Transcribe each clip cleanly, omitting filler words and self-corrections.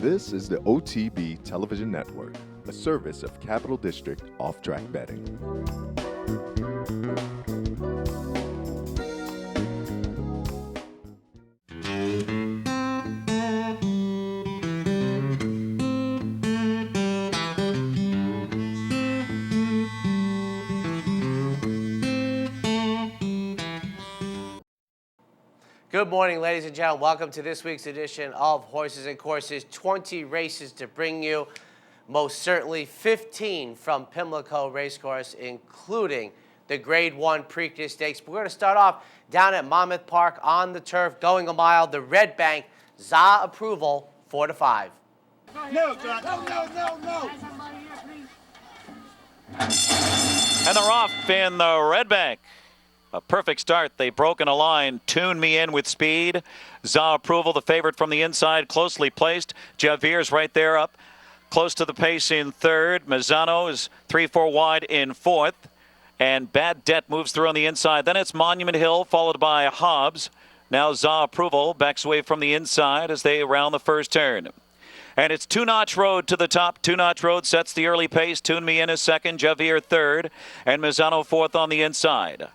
This is the OTB Television Network, a service of Capital District Off-Track Betting. Good morning, ladies and gentlemen. Welcome to this week's edition of Horses and Courses. 20 races to bring you, most certainly 15 from Pimlico Racecourse, including the Grade 1 Preakness Stakes. We're going to start off down at Monmouth Park on the turf, going a mile. The Red Bank, ZA Approval, 4-5. No, John. No. And they're off in the Red Bank. A perfect start. They've broken a line. Tune Me In with speed. ZA Approval, the favorite from the inside, closely placed. Javir's right there up close to the pace in third. Mazzano is 3-4 wide in fourth. And Bad Debt moves through on the inside. Then it's Monument Hill, followed by Hobbs. Now ZA Approval backs away from the inside as they round the first turn. And it's Two Notch Road to the top. Two Notch Road sets the early pace. Tune Me In is second. Javir third. And Mazzano fourth on the inside.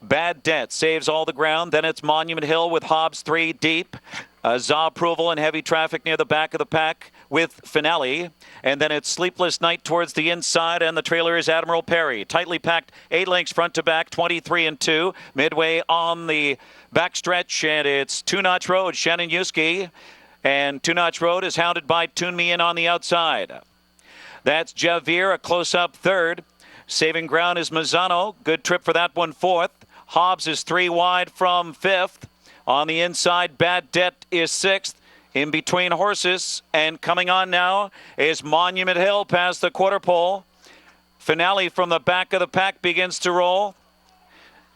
Bad Debt saves all the ground. Then it's Monument Hill with Hobbs 3 deep. ZA Approval and heavy traffic near the back of the pack with Finale. And then it's Sleepless Night towards the inside, and the trailer is Admiral Perry. Tightly packed 8 lengths front to back, 23-2. Midway on the backstretch, and it's Two Notch Road, Shannon Yuski. And Two Notch Road is hounded by Tune Me In on the outside. That's Javir, a close-up third. Saving ground is Mazzano. Good trip for that one, fourth. Hobbs is 3 wide from fifth. On the inside, Bad Debt is sixth. In between horses, and coming on now is Monument Hill past the quarter pole. Finale from the back of the pack begins to roll.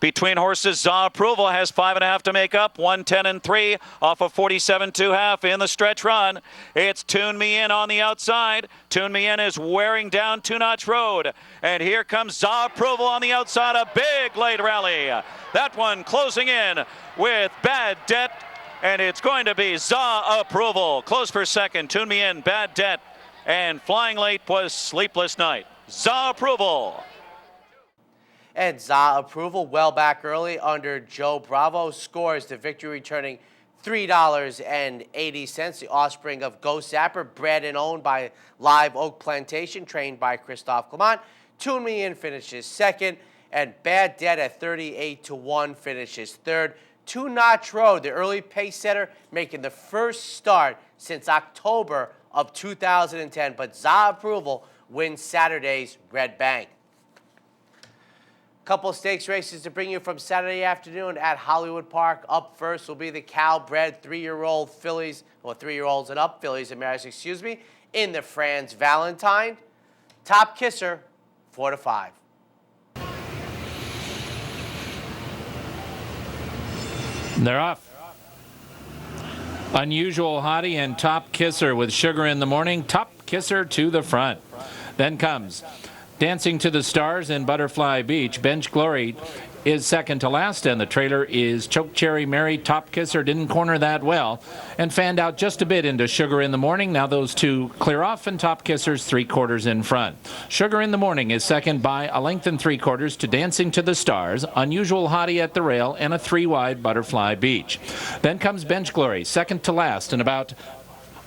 Between horses, ZA Approval has 5.5 to make up. 1:10-3 off of 47.5 in the stretch run. It's Tune Me In on the outside. Tune Me In is wearing down Two Notch Road. And here comes ZA Approval on the outside. A big late rally. That one closing in with Bad Debt. And it's going to be ZA Approval. Close for second. Tune Me In, Bad Debt. And flying late was Sleepless Night. ZA Approval. And ZA Approval, well back early under Joe Bravo, scores the victory, returning $3.80. The offspring of Ghost Zapper, bred and owned by Live Oak Plantation, trained by Christophe Clement. Tune Me In finishes second, and Bad Debt at 38-1 finishes third. Two Notch Road, the early pace setter, making the first start since October of 2010. But ZA Approval wins Saturday's Red Bank. Couple stakes races to bring you from Saturday afternoon at Hollywood Park. Up first will be the Cal-bred 3-year-old fillies, or 3-year-olds and up fillies and mares, in the Franz Valentine. Top Kisser, 4-5. They're off. Unusual Hottie and Top Kisser with Sugar in the Morning. Top Kisser to the front. Then comes Dancing to the Stars in Butterfly Beach. Bench Glory is second to last, and the trailer is Choke Cherry Mary. Top Kisser didn't corner that well and fanned out just a bit into Sugar in the Morning. Now those two clear off, and Top Kisser's 3/4 in front. Sugar in the Morning is second by a length and 3/4 to Dancing to the Stars, Unusual Hottie at the rail, and a 3-wide Butterfly Beach. Then comes Bench Glory, second to last, and about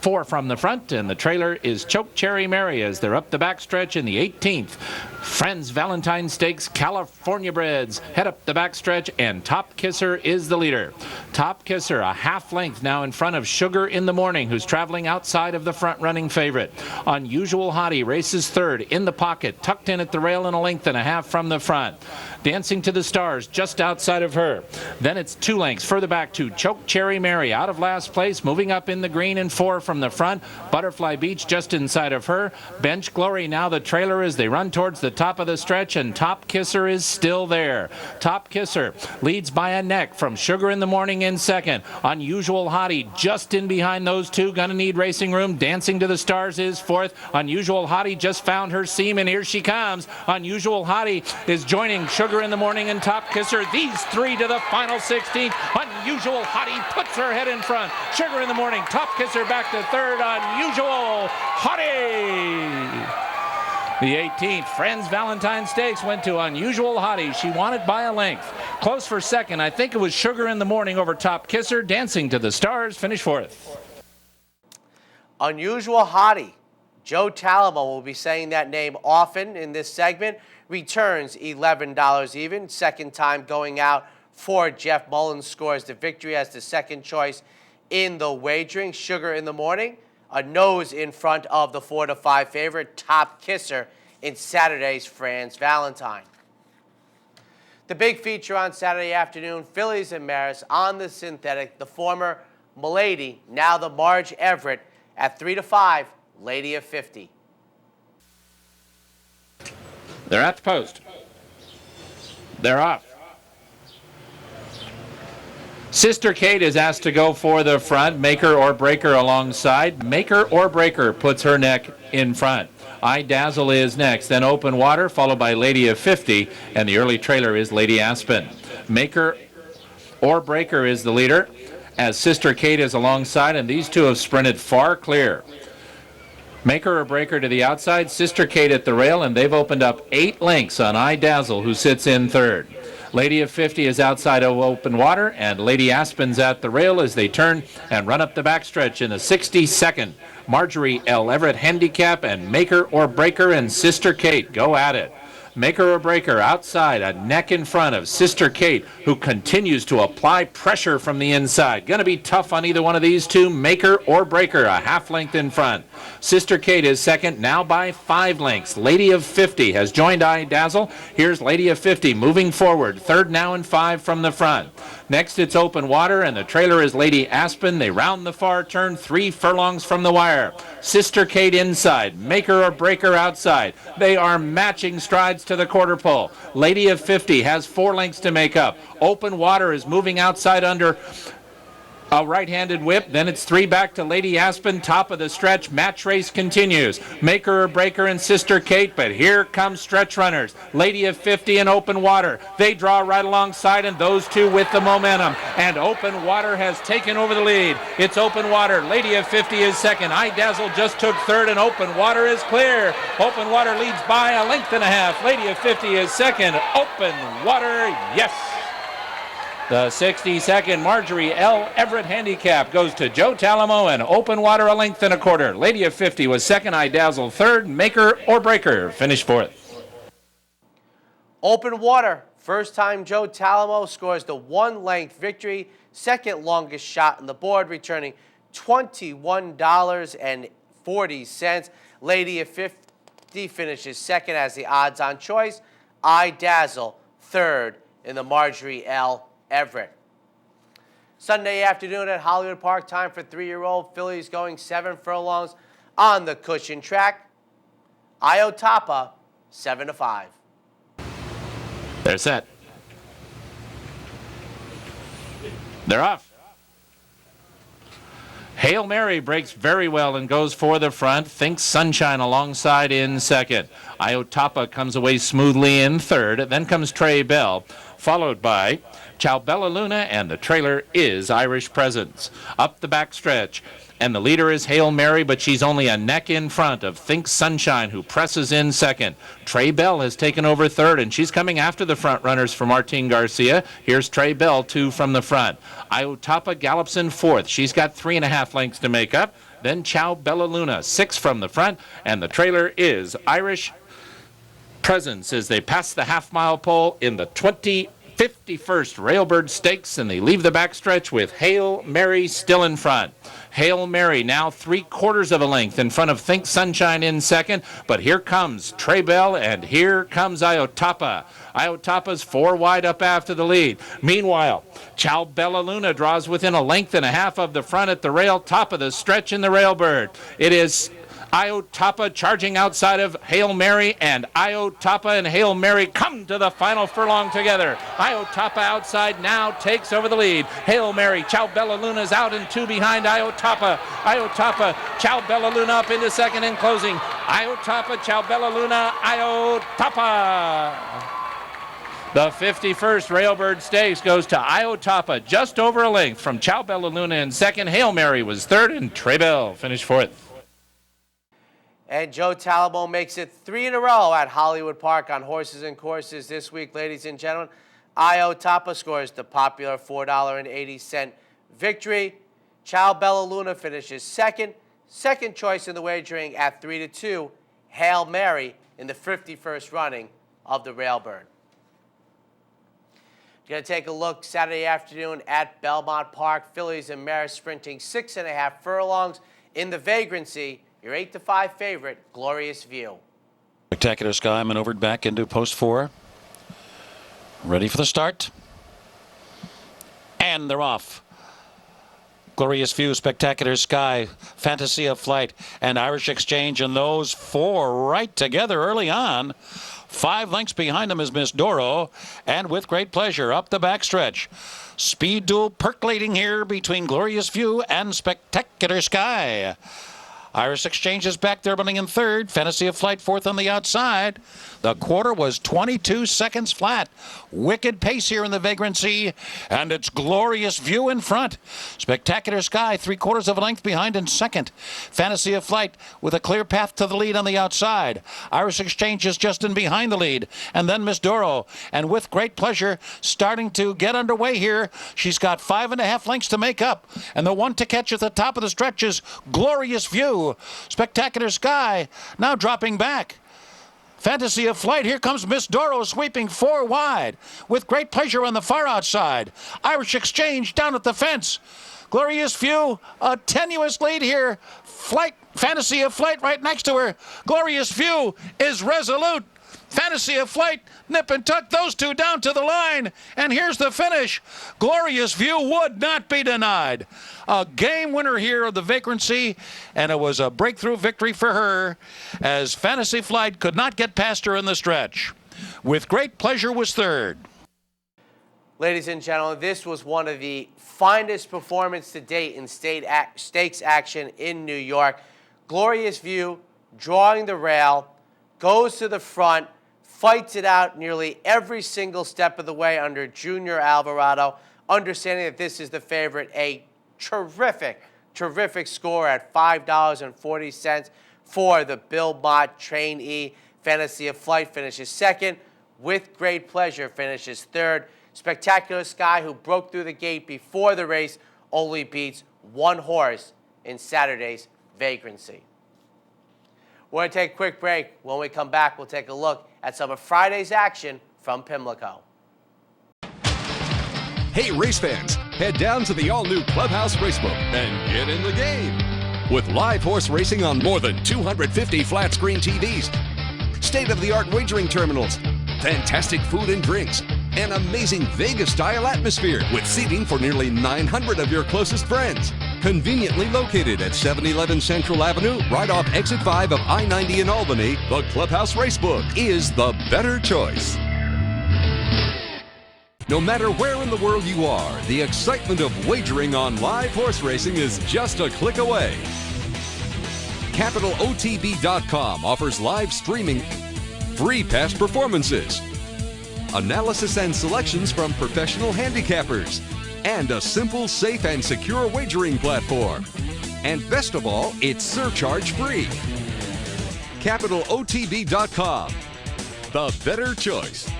4 from the front, and the trailer is Choke Cherry Mary as they're up the backstretch in the 18th. Franz Valentine Stakes California Breds head up the backstretch, and Top Kisser is the leader. Top Kisser a half length now in front of Sugar in the Morning, who's traveling outside of the front-running favorite. Unusual Hottie races third in the pocket, tucked in at the rail and a length and a half from the front. Dancing to the Stars just outside of her. Then it's 2 lengths further back to Choke Cherry Mary out of last place, moving up in the green and 4 from the front. Butterfly Beach just inside of her. Bench Glory now the trailer as they run towards the top of the stretch, and Top Kisser is still there. Top Kisser leads by a neck from Sugar in the Morning in second. Unusual Hottie just in behind those two. Gonna need racing room. Dancing to the Stars is fourth. Unusual Hottie just found her seam, and here she comes. Unusual Hottie is joining Sugar in the Morning and Top Kisser. These three to the final 16. Unusual Hottie puts her head in front. Sugar in the Morning, Top Kisser back to to third. Unusual Hottie. The 18th Friends Valentine Stakes went to Unusual Hottie. She won it by a length. Close for second. I think it was Sugar in the Morning over Top Kisser. Dancing to the Stars finished fourth. Unusual Hottie. Joe Talamo will be saying that name often in this segment. Returns $11 even. Second time going out for Jeff Mullins. Scores the victory as the second choice in the wagering. Sugar in the Morning, a nose in front of the 4-5 favorite Top Kisser in Saturday's Franz Valentine. The big feature on Saturday afternoon, Fillies and Maris on the synthetic. The former Milady, now the Marge Everett at 3-5, Lady of 50. They're at the post. They're off. Sister Kate is asked to go for the front. Maker or Breaker alongside. Maker or Breaker puts her neck in front. I Dazzle is next. Then Open Water, followed by Lady of 50. And the early trailer is Lady Aspen. Maker or Breaker is the leader, as Sister Kate is alongside, and these two have sprinted far clear. Maker or Breaker to the outside, Sister Kate at the rail, and they've opened up 8 lengths on I Dazzle, who sits in third. Lady of 50 is outside of Open Water, and Lady Aspen's at the rail as they turn and run up the backstretch in the 62nd. Marjorie L. Everett Handicap, and Maker or Breaker and Sister Kate go at it. Maker or Breaker outside, a neck in front of Sister Kate, who continues to apply pressure from the inside. Going to be tough on either one of these two. Maker or Breaker, a half length in front. Sister Kate is second, now by 5 lengths. Lady of 50 has joined I Dazzle. Here's Lady of 50 moving forward. Third now and 5 from the front. Next it's Open Water, and the trailer is Lady Aspen. They round the far turn 3 furlongs from the wire. Sister Kate inside, Maker or Breaker outside. They are matching strides to the quarter pole. Lady of 50 has 4 lengths to make up. Open Water is moving outside under a right-handed whip. Then it's 3 back to Lady Aspen. Top of the stretch. Match race continues. Maker or Breaker and Sister Kate, but here comes stretch runners. Lady of 50 and Open Water. They draw right alongside, and those two with the momentum. And Open Water has taken over the lead. It's Open Water. Lady of 50 is second. I Dazzle just took third, and Open Water is clear. Open Water leads by a length and a half. Lady of 50 is second. Open Water, yes. The 62nd Marjorie L. Everett Handicap goes to Joe Talamo, and Open Water a length and a quarter. Lady of 50 was second. I Dazzle third. Maker or Breaker finished fourth. Open Water, first time Joe Talamo scores the 1-length victory. Second longest shot on the board, returning $21.40. Lady of 50 finishes second as the odds-on choice. I Dazzle third in the Marjorie L. Everett. Sunday afternoon at Hollywood Park, time for 3-year-old fillies going 7 furlongs on the cushion track. Iotapa, 7-5. They're set. They're off. Hail Mary breaks very well and goes for the front. Thinks Sunshine alongside in second. Iotapa comes away smoothly in third. Then comes Trey Bell, followed by Ciao Bella Luna, and the trailer is Irish Presence. Up the backstretch, and the leader is Hail Mary, but she's only a neck in front of Think Sunshine, who presses in second. Trey Bell has taken over third, and she's coming after the front runners for Martin Garcia. Here's Trey Bell, 2 from the front. Iotapa gallops in fourth. She's got 3.5 lengths to make up. Then Ciao Bella Luna, 6 from the front, and the trailer is Irish Presence as they pass the half-mile pole in the 51st Railbird Stakes, and they leave the backstretch with Hail Mary still in front. Hail Mary now 3/4 of a length in front of Think Sunshine in second, but here comes Trey Bell, and here comes Iotapa. Iotapa's 4 wide up after the lead. Meanwhile, Ciao Bella Luna draws within a length and a half of the front at the rail, top of the stretch in the Railbird. It is Iotapa charging outside of Hail Mary, and Iotapa and Hail Mary come to the final furlong together. Iotapa outside now takes over the lead. Hail Mary, Ciao Bella Luna's out and 2 behind Iotapa. Iotapa, Ciao Bella Luna up into second and closing. Iotapa, Ciao Bella Luna, Iotapa. The 51st Railbird Stakes goes to Iotapa, just over a length from Ciao Bella Luna in second. Hail Mary was third, and Trey Bell finished fourth. And Joe Talabot makes it 3 in a row at Hollywood Park on Horses and Courses this week, ladies and gentlemen. Iotapa scores the popular $4.80 victory. Ciao Bella Luna finishes second. Second choice in the wagering at 3-2. Hail Mary in the 51st running of the Railbird. Going to take a look Saturday afternoon at Belmont Park. Fillies and mares sprinting 6.5 furlongs. In the vagrancy, your 8-5 favorite, Glorious View. Spectacular Sky maneuvered back into post 4. Ready for the start. And they're off. Glorious View, Spectacular Sky, Fantasy of Flight, and Irish Exchange, and those 4 right together early on. 5 lengths behind them is Miss Doro, and with great pleasure up the backstretch. Speed duel percolating here between Glorious View and Spectacular Sky. Irish Exchange is back there running in third. Fantasy of Flight fourth on the outside. The quarter was 22 seconds flat. Wicked pace here in the vagrancy, and it's Glorious View in front. Spectacular Sky 3/4 of a length behind in second. Fantasy of Flight with a clear path to the lead on the outside. Irish Exchange is just in behind the lead, and then Miss Doro, and with great pleasure starting to get underway here. She's got 5.5 lengths to make up, and the one to catch at the top of the stretch is Glorious View. Spectacular Sky now dropping back. Fantasy of Flight, here comes Miss Doro sweeping 4 wide with great pleasure on the far outside. Irish Exchange down at the fence. Glorious View, a tenuous lead here. Fantasy of Flight right next to her. Glorious View is resolute. Fantasy of Flight, nip and tuck those two down to the line. And here's the finish. Glorious View would not be denied. A game winner here of the vagrancy, and it was a breakthrough victory for her as Fantasy Flight could not get past her in the stretch. With great pleasure was third. Ladies and gentlemen, this was one of the finest performances to date in stakes action in New York. Glorious View drawing the rail, goes to the front, fights it out nearly every single step of the way under Junior Alvarado, understanding that this is the favorite. A terrific score at $5.40 for the Bill Mott trainee. Fantasy of Flight finishes second. With great pleasure finishes third. Spectacular Sky, who broke through the gate before the race, only beats 1 horse in Saturday's vagrancy. We're going to take a quick break. When we come back, we'll take a look at some of Friday's action from Pimlico. Hey, race fans, head down to the all-new Clubhouse Racebook and get in the game. With live horse racing on more than 250 flat-screen TVs, state-of-the-art wagering terminals, fantastic food and drinks, an amazing Vegas-style atmosphere with seating for nearly 900 of your closest friends. Conveniently located at 711 Central Avenue, right off Exit 5 of I-90 in Albany, the Clubhouse Racebook is the better choice. No matter where in the world you are, the excitement of wagering on live horse racing is just a click away. CapitalOTB.com offers live streaming, free past performances, analysis and selections from professional handicappers, and a simple, safe, and secure wagering platform. And best of all, it's surcharge-free. CapitalOTB.com, the better choice.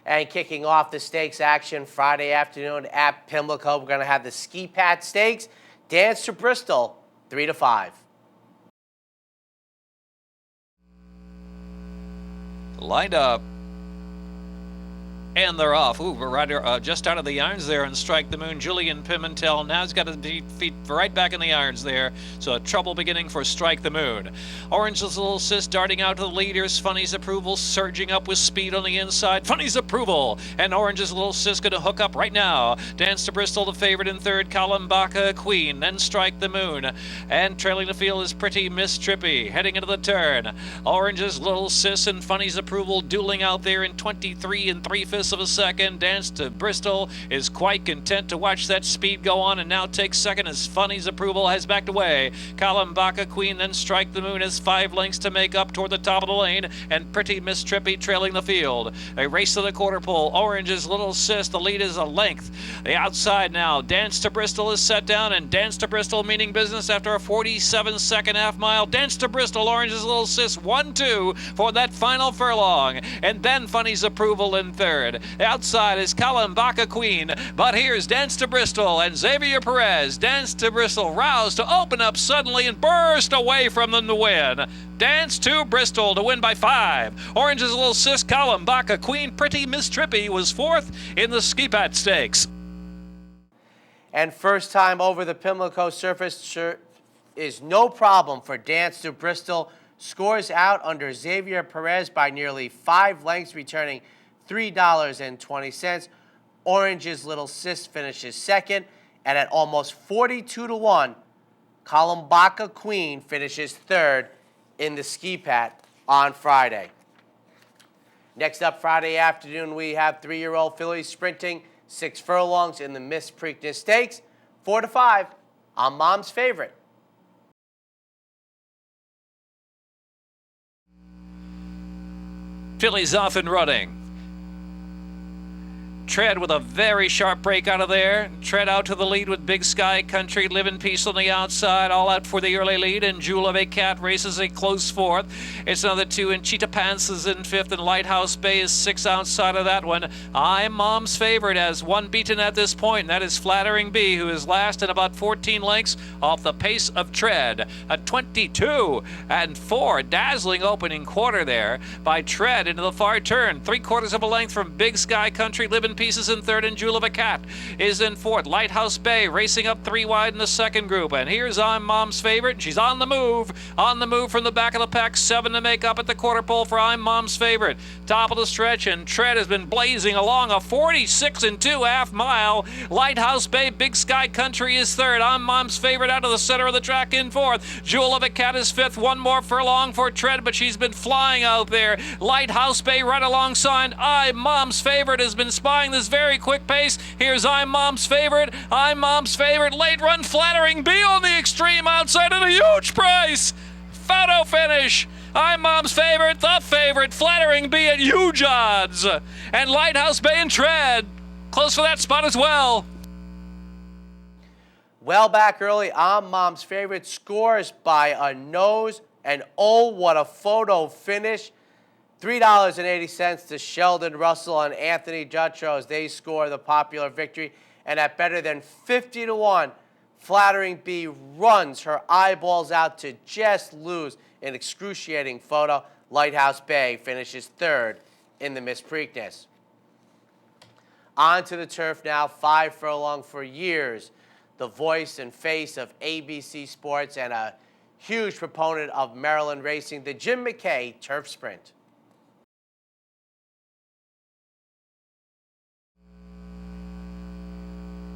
And kicking off the stakes action Friday afternoon at Pimlico, we're going to have the Ski Pat Stakes. Dance to Bristol, 3-5. Lined up. And they're off. Ooh, we're right, just out of the irons there and Strike the Moon. Julian Pimentel now's got his feet right back in the irons there. So a trouble beginning for Strike the Moon. Orange's Little Sis darting out to the leaders. Funny's Approval surging up with speed on the inside. Funny's Approval. And Orange's Little Sis going to hook up right now. Dance to Bristol, the favorite in third. Kalambaka Queen. Then Strike the Moon. And trailing the field is Pretty Miss Trippy. Heading into the turn. Orange's Little Sis and Funny's Approval dueling out there in 23 3/5 1/5 of a second. Dance to Bristol is quite content to watch that speed go on and now takes second as Funny's Approval has backed away. Kalambaka Queen then Strike the Moon has 5 lengths to make up toward the top of the lane, and Pretty Miss Trippy trailing the field. A race to the quarter pole. Orange's Little Sis, the lead is a length. The outside now. Dance to Bristol is set down, and Dance to Bristol meaning business after a 47-second half mile. Dance to Bristol, Orange's Little Sis 1-2 for that final furlong, and then Funny's Approval in third. The outside is Kalambaka Queen, but here's Dance to Bristol and Xavier Perez. Dance to Bristol roused to open up suddenly and burst away from them to win. Dance to Bristol to win by 5. Orange's Little Sis, Kalambaka Queen, Pretty Miss Trippy was fourth in the Ski Pat Stakes. And first time over the Pimlico surface is no problem for Dance to Bristol. Scores out under Xavier Perez by nearly 5 lengths, returning $3.20. Orange's Little Sis finishes second, and at almost 42-1, Kalambaka Queen finishes third in the Ski Pat on Friday. Next up Friday afternoon, we have 3-year-old fillies sprinting 6 furlongs in the Miss Preakness Stakes. 4 to 5 on Mom's Favorite. Fillies off and running. Tread with a very sharp break out of there. Tread out to the lead with Big Sky Country, Live in Peace on the outside, all out for the early lead, and Jewel of a Cat races a close fourth. It's another 2, and Cheetah Pants is in fifth, and Lighthouse Bay is 6 outside of that one. I'm Mom's Favorite has 1 beaten at this point, and that is Flattering Bee, who is last at about 14 lengths off the pace of Tread. A 22-4 dazzling opening quarter there by Tread into the far turn. 3/4 of a length from Big Sky Country, Live in Pieces in third, and Jewel of a Cat is in fourth. Lighthouse Bay racing up 3 wide in the second group, and here's I'm Mom's Favorite. She's on the move from the back of the pack. 7 to make up at the quarter pole for I'm Mom's Favorite. Top of the stretch, and Tread has been blazing along a 46-2 half mile. Lighthouse Bay, Big Sky Country is third. I'm Mom's Favorite out of the center of the track in fourth. Jewel of a Cat is fifth. 1 more furlong for Tread, but she's been flying out there. Lighthouse Bay right alongside. I'm Mom's Favorite has been spying this very quick pace. Here's I'm Mom's Favorite. I'm Mom's Favorite. Late run Flattering Bee on the extreme outside at a huge price. Photo finish. I'm Mom's Favorite, the favorite. Flattering Bee at huge odds. And Lighthouse Bay and Tread close for that spot as well. Well back early, I'm Mom's Favorite scores by a nose, and oh, what a photo finish. $3.80 to Sheldon Russell and Anthony Dutrow as they score the popular victory. And at better than 50-1, Flattering Bee runs her eyeballs out to just lose an excruciating photo. Lighthouse Bay finishes third in the Miss Preakness. On to the turf now, 5 furlong for years. The voice and face of ABC Sports and a huge proponent of Maryland racing, the Jim McKay Turf Sprint.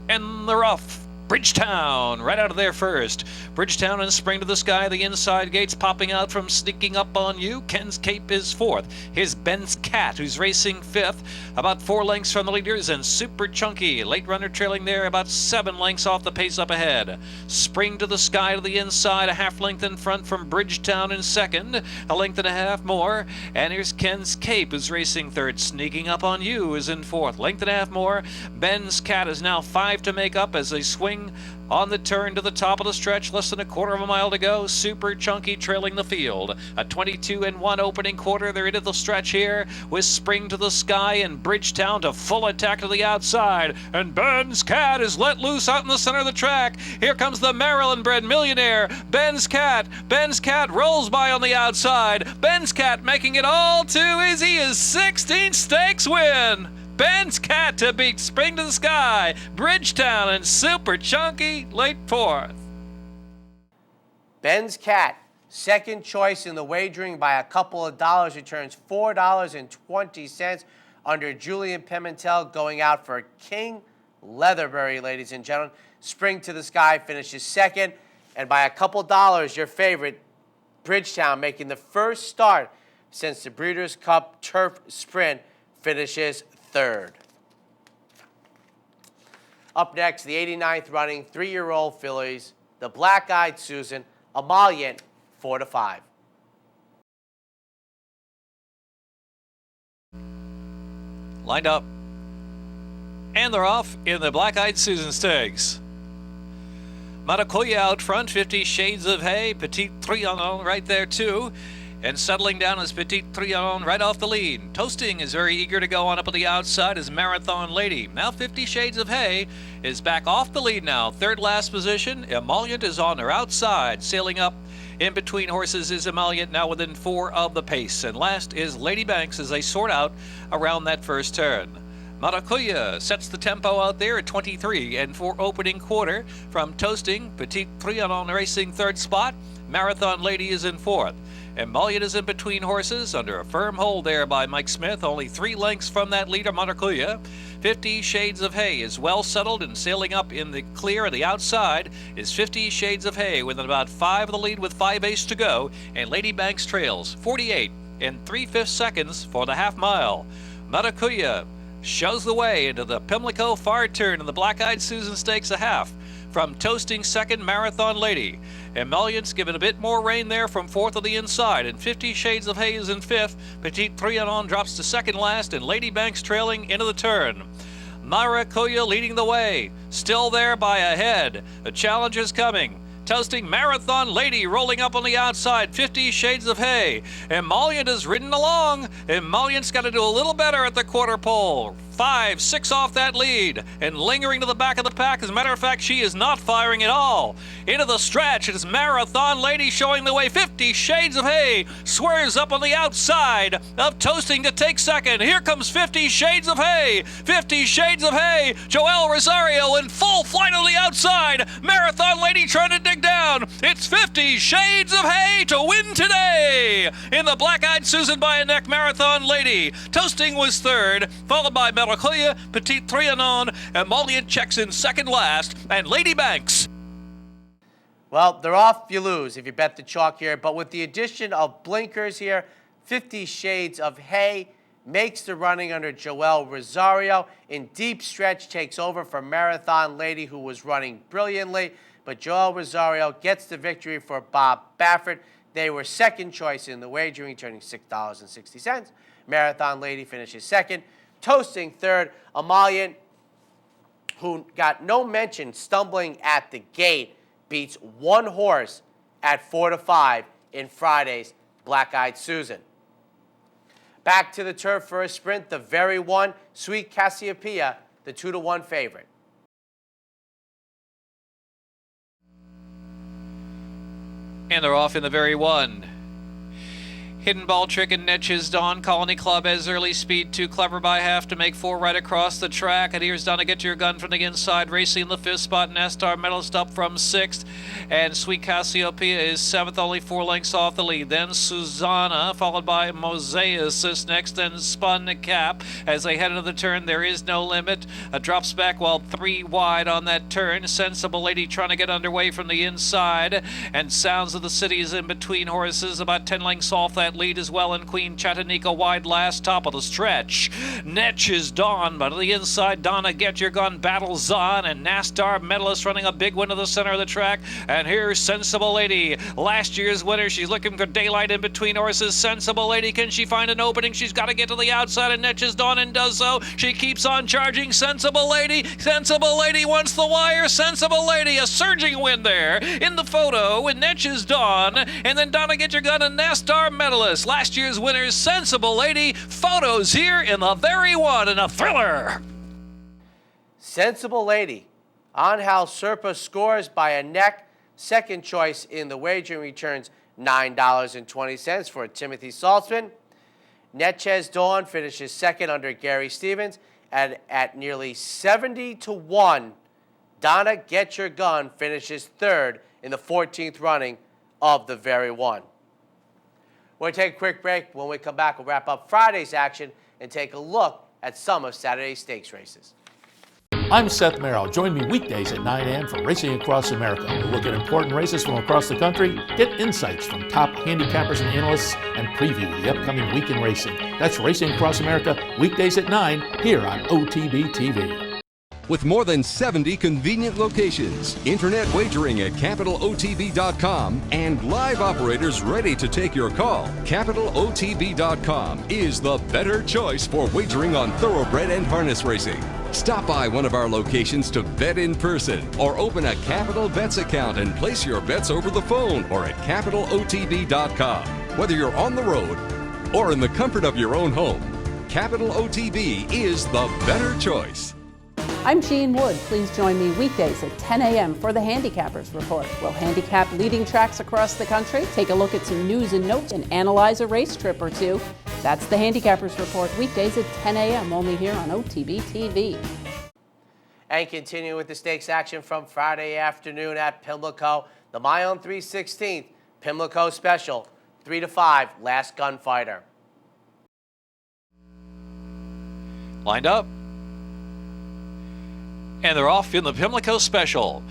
And the rough. Bridgetown right out of there first. Bridgetown and Spring to the Sky, the inside gates popping out from Sneaking Up on You. Ken's Cape is fourth. Here's Ben's Cat, who's racing fifth, about 4 lengths from the leaders, and Super Chunky, late runner trailing there, about 7 lengths off the pace up ahead. Spring to the Sky to the inside, a half length in front from Bridgetown in second, a length and a half more, and here's Ken's Cape, who's racing third. Sneaking Up on You is in fourth, length and a half more. Ben's Cat is now 5 to make up as they swing on the turn to the top of the stretch, less than a 1/4 mile to go. Super Chunky trailing the field. A 22-1 opening quarter. They're into the stretch here with Spring to the Sky and Bridgetown to full attack to the outside. And Ben's Cat is let loose out in the center of the track. Here comes the Maryland-bred millionaire, Ben's Cat. Ben's Cat rolls by on the outside. Ben's Cat making it all too easy. His 16 stakes win. Ben's Cat to beat Spring to the Sky, Bridgetown, and Super Chunky late fourth. Ben's Cat, second choice in the wagering by a couple of dollars, returns $4.20 under Julian Pimentel, going out for King Leatherbury, ladies and gentlemen. Spring to the Sky finishes second, and by a couple dollars, your favorite, Bridgetown, making the first start since the Breeders' Cup Turf Sprint, finishes third. Up next, the 89th running 3-year-old fillies, the Black Eyed Susan, Emollient, 4-5. Lined up. And they're off in the Black Eyed Susan Stakes. Maracuya out front, 50 Shades of Hay, Petit Trianon right there too. And settling down is Petit Trianon right off the lead. Toasting is very eager to go on up on the outside as Marathon Lady. Now 50 Shades of Hay is back off the lead now. Third last position, Emollient is on her outside. Sailing up in between horses is Emollient, now within 4 of the pace. And last is Lady Banks as they sort out around that first turn. Maracuya sets the tempo out there at 23 and 4 opening quarter from Toasting. Petit Trianon racing third spot. Marathon Lady is in fourth. Emollient is in between horses under a firm hold there by Mike Smith. Only 3 lengths from that leader, Maracuya. 50 Shades of Hay is well settled and sailing up in the clear of the outside is 50 Shades of Hay within about 5 of the lead with 5/8 to go. And Lady Banks trails 48 and 3/5 seconds for the half mile. Maracuya shows the way into the Pimlico far turn in the Black Eyed Susan Stakes a half. From Toasting second, Marathon Lady. Emollient's given a bit more rain there from fourth of the inside, and 50 Shades of Hay is in fifth. Petit Trianon drops to second last, and Lady Banks trailing into the turn. Maracuya leading the way, still there by a head. The challenger's coming. Toasting Marathon Lady rolling up on the outside, 50 Shades of Hay. Emollient is ridden along. Emollient's got to do a little better at the quarter pole. 5, 6 off that lead, and lingering to the back of the pack. As a matter of fact, she is not firing at all. Into the stretch, it's Marathon Lady showing the way. 50 Shades of Hay swerves up on the outside of Toasting to take second. Here comes 50 Shades of Hay. 50 Shades of Hay. Joel Rosario in full flight on the outside. Marathon Lady trying to dig down. It's 50 Shades of Hay to win today. In the Black Eyed Susan by a neck, Marathon Lady. Toasting was third, followed by Maracuya, Petit Trianon, Emollient checks in second last, and Lady Banks. Well, they're off, you lose if you bet the chalk here. But with the addition of blinkers here, 50 Shades of Hay makes the running under Joel Rosario. In deep stretch, takes over for Marathon Lady, who was running brilliantly. But Joel Rosario gets the victory for Bob Baffert. They were second choice in the wagering, turning $6.60. Marathon Lady finishes second. Toasting third. Emollient, who got no mention stumbling at the gate, beats one horse at 4-5 in Friday's Black Eyed Susan. Back to the turf for a sprint, the very one, Sweet Cassiopeia, the 2-1 favorite. And they're off in the very one. Hidden Ball Trick and Netches Dawn. Colony Club has early speed, too clever by half to make 4 right across the track. And here's Donna Get Your Gun from the inside, racing in the 5th spot. Nastar Medalist up from 6th. And Sweet Cassiopeia is 7th, only 4 lengths off the lead. Then Susanna, followed by Mosaic is next. Then Spun Cap. As they head into the turn, there is no limit. Drops back while 3 wide on that turn. Sensible Lady trying to get underway from the inside. And Sounds of the City is in between horses, about 10 lengths off that lead as well, and Queen Chattanooga wide last, top of the stretch. Netches Dawn, but on the inside, Donna Get Your Gun battles on, and Nastar Medalist running a big one to the center of the track. And here's Sensible Lady, last year's winner. She's looking for daylight in between horses. Sensible Lady, can she find an opening? She's got to get to the outside, and Netches Dawn and does so. She keeps on charging. Sensible Lady wants the wire. Sensible Lady, a surging win there in the photo with Netches Dawn, and then Donna Get Your Gun and Nastar Medalist. Last year's winners, Sensible Lady. Photos here in the very one, and a thriller. Sensible Lady. Angel Serpa scores by a neck. Second choice in the wagering returns $9.20 for Timothy Saltzman. Netches Dawn finishes second under Gary Stevens. And at nearly 70-1, Donna Get Your Gun finishes third in the 14th running of the very one. We'll take a quick break. When we come back, we'll wrap up Friday's action and take a look at some of Saturday's stakes races. I'm Seth Merrill. Join me weekdays at 9 a.m. for Racing Across America. We'll look at important races from across the country, get insights from top handicappers and analysts, and preview the upcoming week in racing. That's Racing Across America, weekdays at 9 here on OTB TV. With more than 70 convenient locations, internet wagering at CapitalOTB.com, and live operators ready to take your call, CapitalOTB.com is the better choice for wagering on thoroughbred and harness racing. Stop by one of our locations to bet in person, or open a Capital Bets account and place your bets over the phone or at CapitalOTB.com. Whether you're on the road or in the comfort of your own home, Capital OTB is the better choice. I'm Jean Wood. Please join me weekdays at 10 a.m. for the Handicappers Report. We'll handicap leading tracks across the country, take a look at some news and notes, and analyze a race trip or two. That's the Handicappers Report, weekdays at 10 a.m. only here on OTB TV. And continuing with the stakes action from Friday afternoon at Pimlico, the Mile on 3/16th Pimlico Special, 3 to 5, Last Gunfighter. Lined up. And they're off in the Pimlico Special.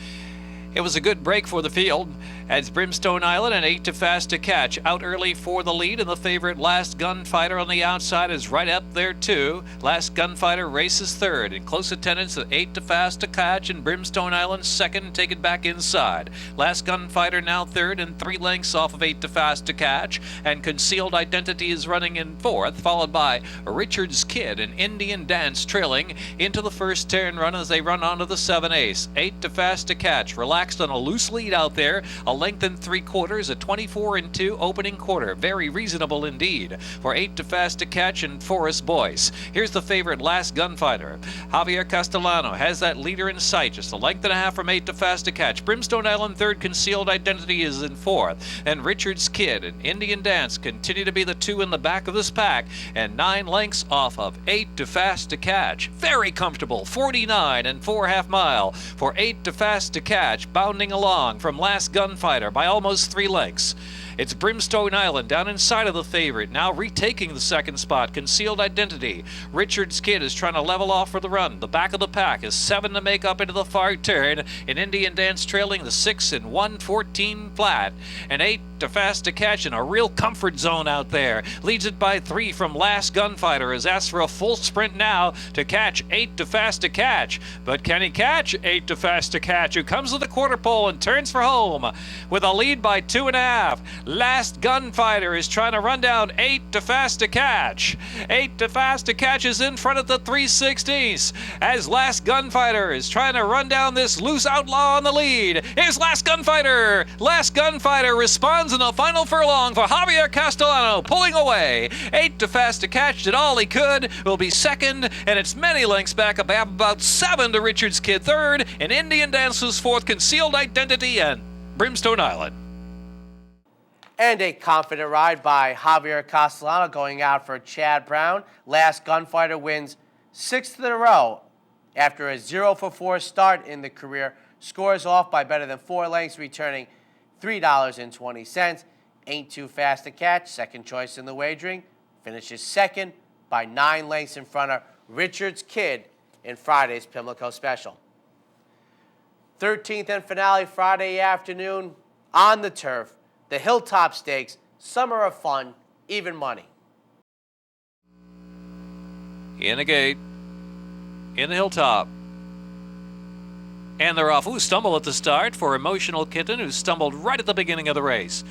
It was a good break for the field as Brimstone Island and 8 to Fast to Catch out early for the lead, and the favorite Last Gunfighter on the outside is right up there too. Last Gunfighter races third in close attendance at 8 to Fast to Catch, and Brimstone Island second, take it back inside. Last Gunfighter now third and 3 lengths off of 8 to Fast to Catch, and Concealed Identity is running in fourth, followed by Richard's Kid and Indian Dance trailing into the first turn run as they run onto the 7 ace. 8 to Fast to Catch relaxed on a loose lead out there, a length and 3/4, a 24-2 opening quarter. Very reasonable indeed for 8 to Fast to Catch and Forest Boyce. Here's the favorite Last Gunfighter. Javier Castellano has that leader in sight, just a length and a half from 8 to Fast to Catch. Brimstone Island third, Concealed Identity is in fourth, and Richard's Kid and Indian Dance continue to be the 2 in the back of this pack, and 9 lengths off of 8 to Fast to Catch. Very comfortable, 49 and 4/2 mile for 8 to Fast to Catch, bounding along from Last Gunfighter by almost 3 lengths. It's Brimstone Island down inside of the favorite, now retaking the second spot. Concealed Identity. Richard's Kid is trying to level off for the run. The back of the pack is 7 to make up into the far turn, and Indian Dance trailing the 6 and 1/14 flat, and 8 to Fast to Catch in a real comfort zone out there. Leads it by 3 from Last Gunfighter, has asked for a full sprint now to catch 8 to Fast to Catch. But can he catch 8 to Fast to Catch, who comes to the quarter pole and turns for home with a lead by 2.5. Last Gunfighter is trying to run down 8 to Fast to Catch. 8 to Fast to Catch is in front of the 3/16 as Last Gunfighter is trying to run down this loose outlaw on the lead. Here's Last Gunfighter. Last Gunfighter responds in the final furlong for Javier Castellano, pulling away. 8 to Fast to Catch did all he could, will be second, and it's many lengths back, about 7 to Richard's Kid third, and Indian Dance was fourth, Concealed Identity, and Brimstone Island. And a confident ride by Javier Castellano going out for Chad Brown. Last Gunfighter wins 6th in a row after a 0-for-4 start in the career. Scores off by better than 4 lengths, returning $3.20. Ain't Too Fast to Catch, second choice in the wagering, finishes second by 9 lengths in front of Richard's Kid in Friday's Pimlico Special. 13th and finale Friday afternoon on the turf. The Hilltop Stakes, summer of fun, even money. In the gate, in the Hilltop. And they're off. Ooh, stumble at the start for Emotional Kitten, who stumbled right at the beginning of the race.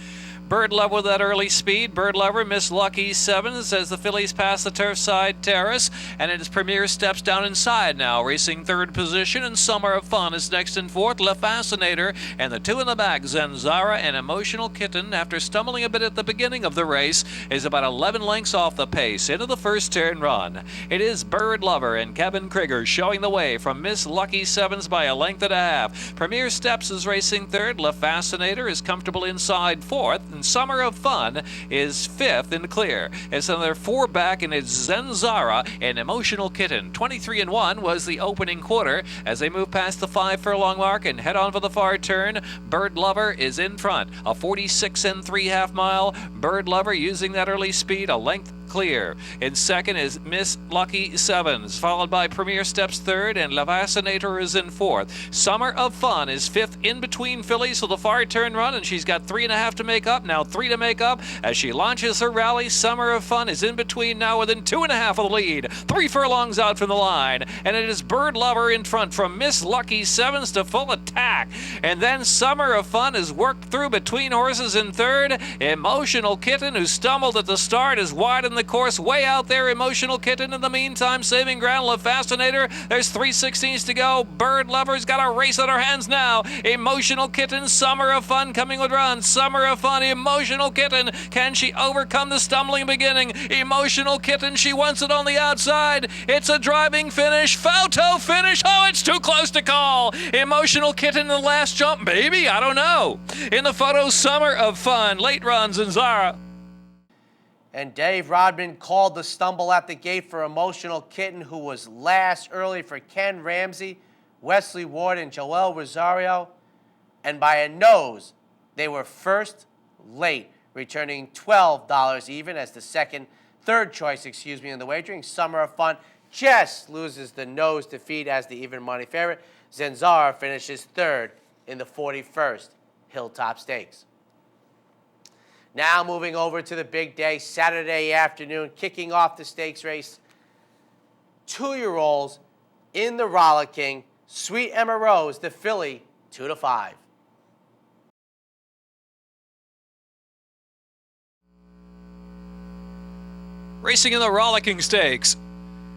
Bird Lover with that early speed. Bird Lover, Miss Lucky Sevens as the fillies pass the turf side terrace, and it is Premier steps down inside now, racing third position, and Summer of Fun is next in fourth. Le Fascinator, and the 2 in the back, Zanzara and Emotional Kitten, after stumbling a bit at the beginning of the race, is about 11 lengths off the pace into the first turn run. It is Bird Lover and Kevin Krieger showing the way from Miss Lucky Sevens by a length and a half. Premier Steps is racing third. Le Fascinator is comfortable inside fourth. and Summer of Fun is 5th in the clear. It's another 4 back, and it's Zenzara and Emotional Kitten. 23-1 was the opening quarter. As they move past the 5 furlong mark and head on for the far turn, Bird Lover is in front. A 46 3/2 mile. Bird Lover using that early speed, a length clear. In second is Miss Lucky Sevens, followed by Premier Steps third, and Lavacinator is in fourth. Summer of Fun is 5th in between fillies for the far turn run, and she's got 3.5 to make up, now 3 to make up. As she launches her rally, Summer of Fun is in between now, within 2.5 of the lead. 3 furlongs out from the line, and it is Bird Lover in front from Miss Lucky Sevens to full attack. And then Summer of Fun is worked through between horses in third. Emotional Kitten, who stumbled at the start, is wide in the course, way out there. Emotional Kitten in the meantime saving ground. Fascinator, there's 3/16 to go. Bird Lover's got a race on her hands now. Emotional Kitten, Summer of Fun coming with run. Summer of Fun, Emotional Kitten, can she overcome the stumbling beginning? Emotional Kitten, she wants it on the outside. It's a driving finish, photo finish. Oh, it's too close to call. Emotional Kitten in the last jump, maybe, I don't know. In the photo, Summer of Fun, late runs and Zara. And Dave Rodman called the stumble at the gate for Emotional Kitten, who was last early for Ken Ramsey, Wesley Ward, and Joel Rosario. And by a nose, they were first late, returning $12 even as the third choice in the wagering. Summer of Fun just loses the nose defeat as the even money favorite. Zenzara finishes third in the 41st Hilltop Stakes. Now moving over to the big day, Saturday afternoon, kicking off the stakes race. 2-year-olds in the rollicking. Sweet Emma Rose, the filly, 2-5. Racing in the rollicking stakes.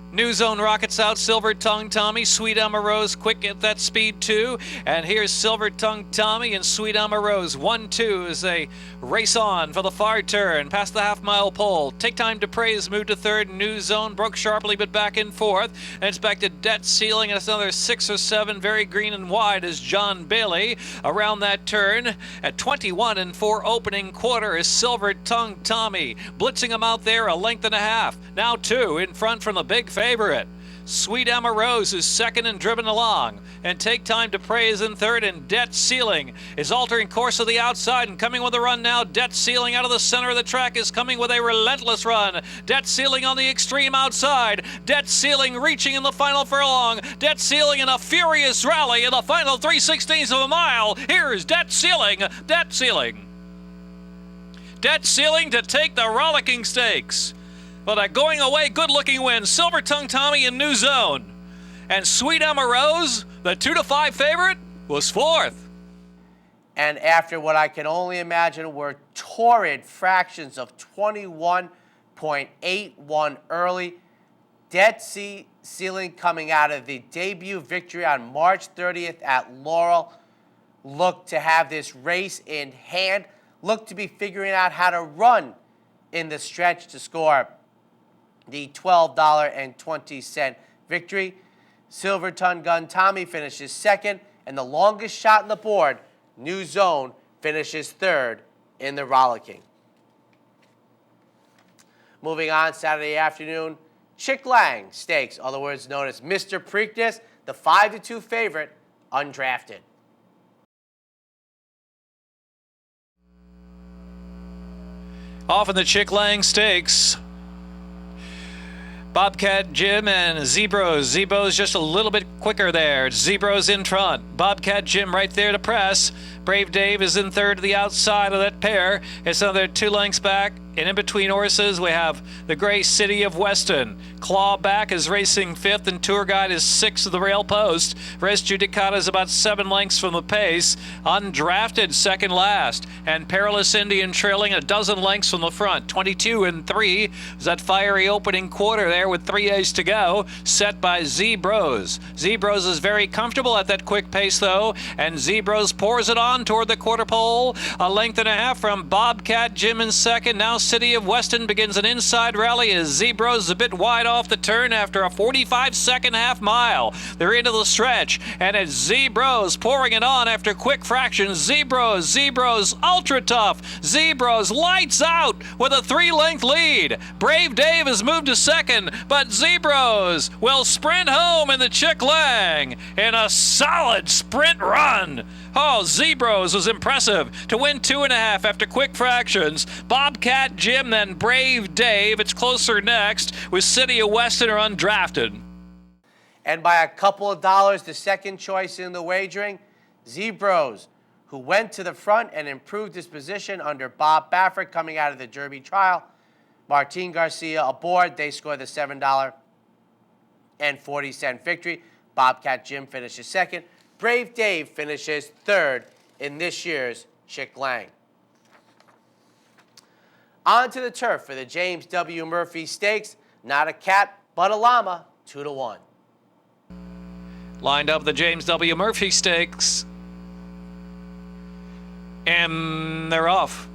New Zone rockets out, Silver Tongue Tommy, Sweet Emma Rose quick at that speed too. And here's Silver Tongue Tommy and Sweet Emma Rose. 1-2 as they race on for the far turn, past the half-mile pole. Take Time to Praise moved to third. New Zone broke sharply but back in fourth. And it's back to Debt Ceiling, and it's another 6 or 7, very green and wide as John Bailey around that turn. At 21-4 opening quarter is Silver Tongue Tommy, blitzing him out there a length and a half. Now 2 in front from the big favorite. Sweet Emma Rose is second and driven along. And Take Time to Praise in third, and Debt Ceiling is altering course to the outside and coming with a run now. Debt Ceiling out of the center of the track is coming with a relentless run. Debt Ceiling on the extreme outside. Debt Ceiling reaching in the final furlong. Debt Ceiling in a furious rally in the final 3/16 of a mile. Here's Debt Ceiling. Debt Ceiling. Debt Ceiling to take the rollicking stakes. But a going away, good-looking win. Silver Tongue Tommy in New Zone. And Sweet Emma Rose, the 2-5 favorite, was fourth. And after what I can only imagine were torrid fractions of 21.81 early, Debt Ceiling coming out of the debut victory on March 30th at Laurel, looked to have this race in hand, looked to be figuring out how to run in the stretch to score the $12.20 victory. Silver Tongue Gun Tommy finishes second, and the longest shot on the board, New Zone, finishes third in the rollicking. Moving on, Saturday afternoon, Chick Lang Stakes, otherwise known as Mr. Preakness, the 5-2 favorite, undrafted. Off in the Chick Lang Stakes, Bobcat Jim and Zebros. Zebros just a little bit quicker there. Zebros in front. Bobcat Jim right there to press. Brave Dave is in third to the outside of that pair. It's another 2 lengths back. And in between horses, we have the Gray City of Weston. Clawback is racing 5th, and Tour Guide is 6th of the rail post. Res Judicata is about 7 lengths from the pace. Undrafted second last. And Perilous Indian trailing a dozen lengths from the front. 22-3 is that fiery opening quarter there with 3 A's to go. Set by Zebros. Zebros is very comfortable at that quick pace, though. And Zebros pours it on on toward the quarter pole. A length and a half from Bobcat Jim in second. Now City of Weston begins an inside rally as Zebros a bit wide off the turn after a 45-second half mile. They're into the stretch, and it's Zebros pouring it on after quick fractions. Zebros ultra tough. Zebros lights out with a 3-length lead. Brave Dave has moved to second, but Zebros will sprint home in the Chick Lang in a solid sprint run. Oh, Zebros was impressive to win 2.5 after quick fractions. Bobcat Jim, then Brave Dave. It's closer next with City of Weston are undrafted. And by a couple of dollars, the second choice in the wagering, Zebros, who went to the front and improved his position under Bob Baffert coming out of the Derby trial. Martin Garcia aboard. They scored the $7.40 victory. Bobcat Jim finishes second. Brave Dave finishes third in this year's Chick Lang. On to the turf for the James W. Murphy Stakes. Not a cat, but a llama, 2-1. Lined up the James W. Murphy Stakes. And they're off.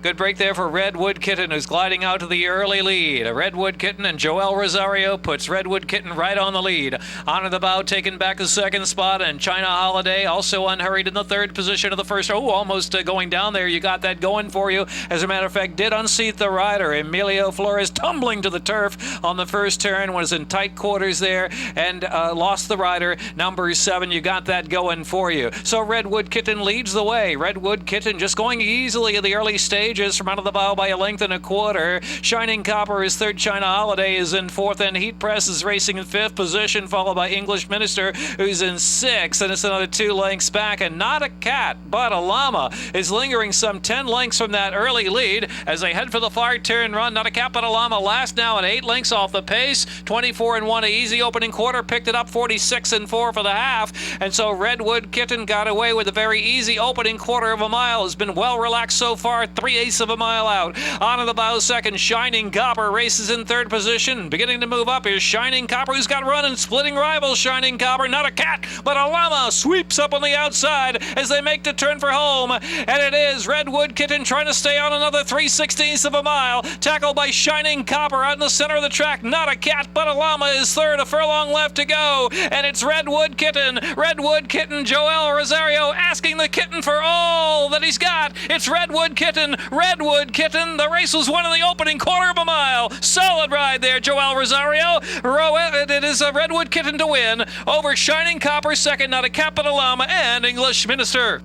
Good break there for Redwood Kitten, who's gliding out to the early lead. Redwood Kitten and Joel Rosario puts Redwood Kitten right on the lead. Honor the Bow taken back a second spot, and China Holiday also unhurried in the third position of the first. Oh, almost going down there. You got that going for you. As a matter of fact, did unseat the rider. Emilio Flores tumbling to the turf on the first turn, was in tight quarters there, and lost the rider. Number 7, you got that going for you. So Redwood Kitten leads the way. Redwood Kitten just going easily in the early stage. From out of the bow by a length and a quarter. Shining Copper is third. China Holiday is in fourth, and Heat Press is racing in fifth position, followed by English Minister, who's in sixth, and it's another 2 lengths back. And Not a Cat, but a Llama is lingering some 10 lengths from that early lead as they head for the far turn run. Not a Cat, but a Llama last now at 8 lengths off the pace. 24-1, a easy opening quarter, picked it up 46-4 for the half, and so Redwood Kitten got away with a very easy opening quarter of a mile. Has been well relaxed so far, 3/8 of a mile out. On the bow second, Shining Copper races in third position. Beginning to move up is Shining Copper, who's got run and splitting rivals. Shining Copper, Not a Cat, but a Llama sweeps up on the outside as they make the turn for home. And it is Redwood Kitten trying to stay on another 3/16 of a mile. Tackled by Shining Copper out in the center of the track. Not a Cat, but a Llama is third. A furlong left to go. And it's Redwood Kitten. Redwood Kitten, Joel Rosario asking the kitten for all that he's got. It's Redwood Kitten. Redwood Kitten. The race was won in the opening quarter of a mile. Solid ride there, Joel Rosario. It is a Redwood Kitten to win over Shining Copper second, Not a Cat, but a Llama, and English Minister.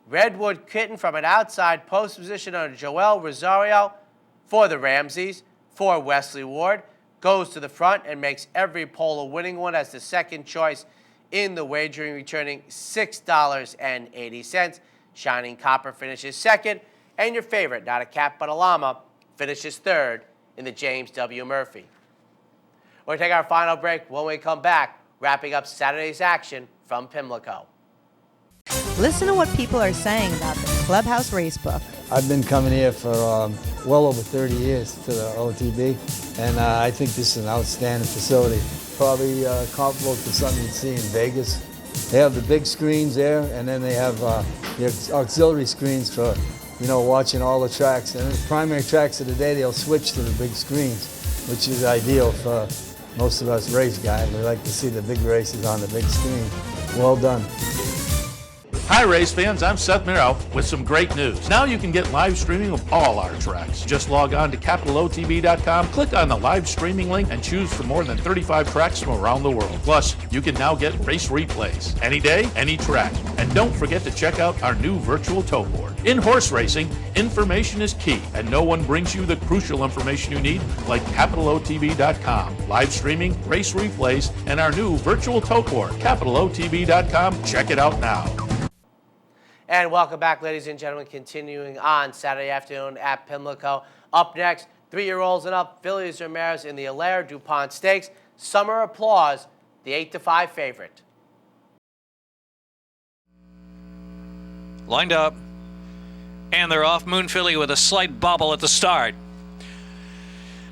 Redwood Kitten from an outside post position under Joel Rosario for the Ramseys. For Wesley Ward, goes to the front and makes every pole a winning one as the second choice in the wagering, returning $6.80. Shining Copper finishes second, and your favorite, Not a Cat but a Llama, finishes third in the James W. Murphy. We'll take our final break. When we come back, wrapping up Saturday's action from Pimlico. Listen to what people are saying about the Clubhouse Racebook. I've been coming here for well over 30 years to the OTB, and I think this is an outstanding facility. Probably comparable to something you'd see in Vegas. They have the big screens there, and then they have the auxiliary screens for, watching all the tracks. And the primary tracks of the day, they'll switch to the big screens, which is ideal for most of us race guys. We like to see the big races on the big screen. Well done. Hi race fans, I'm Seth Merrill with some great news. Now you can get live streaming of all our tracks. Just log on to CapitalOTB.com, click on the live streaming link, and choose from more than 35 tracks from around the world. Plus, you can now get race replays, any day, any track. And don't forget to check out our new virtual tow board. In horse racing, information is key, and no one brings you the crucial information you need like CapitalOTB.com. Live streaming, race replays, and our new virtual tow board. CapitalOTB.com, check it out now. And welcome back, ladies and gentlemen, continuing on Saturday afternoon at Pimlico. Up next, 3-year-olds and up, fillies or mares in the Allaire DuPont Stakes. Summer Applause, the 8-5 favorite. Lined up, and they're off. Moon Filly with a slight bobble at the start.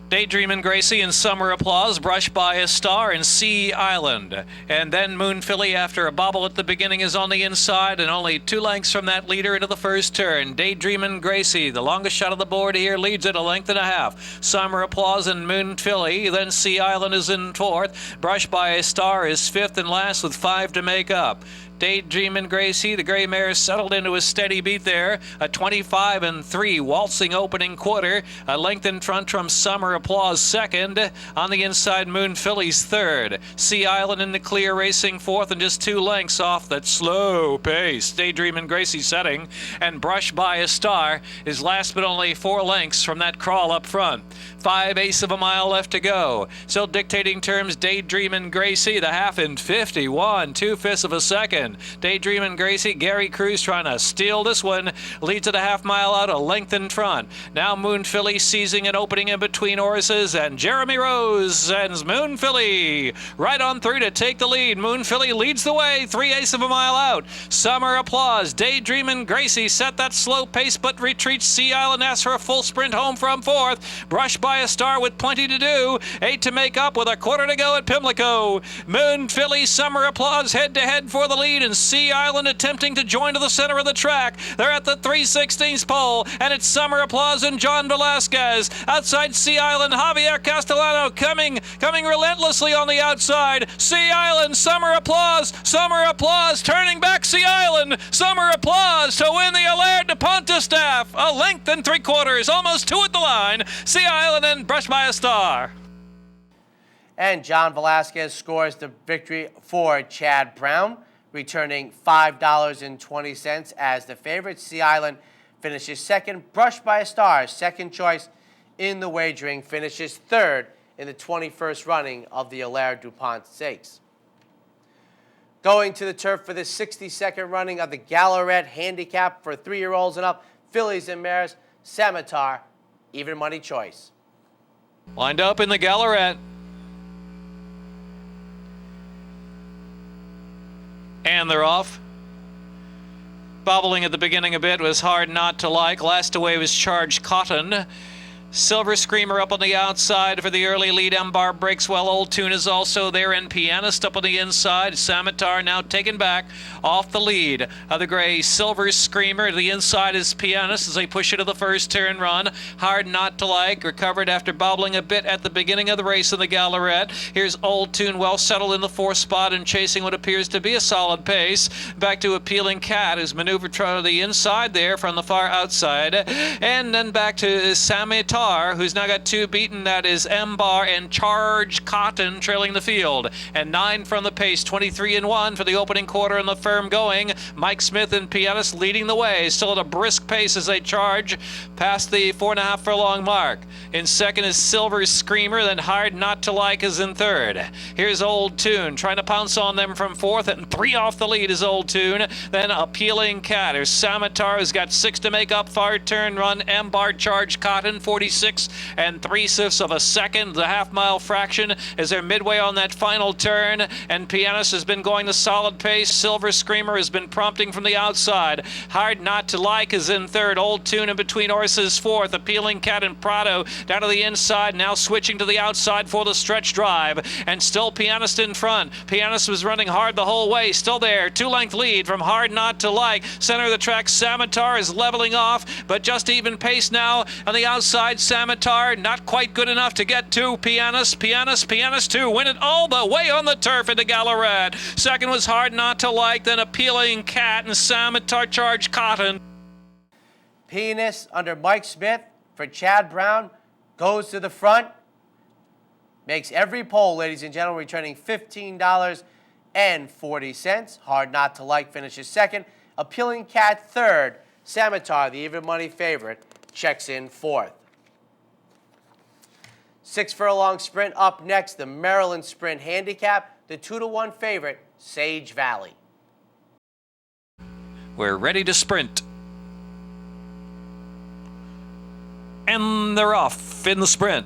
Daydreamin' Gracie and Summer Applause, Brushed by a Star and Sea Island. And then Moon Philly, after a bobble at the beginning, is on the inside and only 2 lengths from that leader into the first turn. Daydreamin' Gracie, the longest shot of the board here, leads at 1.5 lengths. Summer Applause and Moon Philly. Then Sea Island is in 4th. Brushed by a Star is 5th and last with 5 to make up. Daydreamin' Gracie, the gray mare, settled into a steady beat there. A 25-3 waltzing opening quarter. A length in front from Summer Applause second. On the inside, Moon Philly's third. Sea Island in the clear, racing fourth and just 2 lengths off that slow pace. Daydreamin' Gracie setting, and Brushed by a Star is last but only 4 lengths from that crawl up front. 5/8 of a mile left to go. Still dictating terms, Daydreamin' Gracie, the half in 51 2/5 of a second. Daydreamin' Gracie, Gary Cruz trying to steal this one, leads at a half mile out, a length in front. Now Moon Philly seizing an opening in between horses, and Jeremy Rose sends Moon Philly right on through to take the lead. Moon Philly leads the way, 3/8 of a mile out. Summer Applause, Daydreamin' Gracie set that slow pace but retreats. Sea Island asks for a full sprint home from 4th. Brushed by a Star with plenty to do. 8 to make up with a quarter to go at Pimlico. Moon Philly, Summer Applause head to head for the lead, and Sea Island attempting to join to the center of the track. They're at the 3/16 pole, and it's Summer Applause and John Velasquez. Outside Sea Island, Javier Castellano coming relentlessly on the outside. Sea Island, Summer Applause, turning back Sea Island. Summer Applause to win the Allaire de Pontestaff. A length and 3/4, almost 2 at the line. Sea Island and Brushed by a Star. And John Velasquez scores the victory for Chad Brown, returning $5.20 as the favorite. Sea Island finishes second. Brushed by a Star, second choice in the wagering, finishes third in the 21st running of the Allaire DuPont Stakes. Going to the turf for the 62nd running of the Gallaret Handicap for 3-year-olds and up, fillies and mares, Scimitar, even money choice. Lined up in the Gallaret. And they're off. Bobbling at the beginning a bit was Hard Not to Like. Last away was Charged Cotton. Silver Screamer up on the outside for the early lead. Embar breaks well. Old Tune is also there, and Pianist up on the inside. Scimitar now taken back off the lead of the gray Silver Screamer. The inside is Pianist as they push it to the first turn run. Hard Not to Like recovered after bobbling a bit at the beginning of the race in the Gallaret. Here's Old Tune well settled in the 4th spot and chasing what appears to be a solid pace. Back to Appealing Cat, who's maneuvered to the inside there from the far outside. And then back to Scimitar, who's now got 2 beaten. That is Embar and Charged Cotton trailing the field. And 9 from the pace, 23-1 for the opening quarter and the firm going. Mike Smith and Pianist leading the way, still at a brisk pace as they charge past the 4.5 furlong mark. In second is Silver Screamer, then Hard Not to Like is in third. Here's Old Tune trying to pounce on them from 4th, and 3 off the lead is Old Tune. Then Appealing Cat. Here's Scimitar, who's got 6 to make up. Far turn run, Embar, Charged Cotton, 46 3/6 of a second. The half-mile fraction as they're midway on that final turn, and Pianist has been going the solid pace. Silver Screamer has been prompting from the outside. Hard Not to Like is in third. Old Tune in between horses 4th. Appealing Cat and Prado down to the inside, now switching to the outside for the stretch drive, and still Pianist in front. Pianist was running hard the whole way, still there. 2-length lead from Hard Not to Like. Center of the track, Scimitar is leveling off, but just even pace now on the outside. Scimitar not quite good enough to get to Pianist. Pianist 2 win it all the way on the turf into Gallaret. Second was Hard Not to Like, then Appealing Cat and Scimitar, Charged Cotton. Pianist under Mike Smith for Chad Brown goes to the front. Makes every pole, ladies and gentlemen, returning $15.40. Hard Not to Like finishes second. Appealing Cat third. Scimitar, the even money favorite, checks in 4th. 6 furlong sprint up next, the Maryland Sprint Handicap, the 2-1 favorite, Sage Valley. We're ready to sprint. And they're off in the sprint.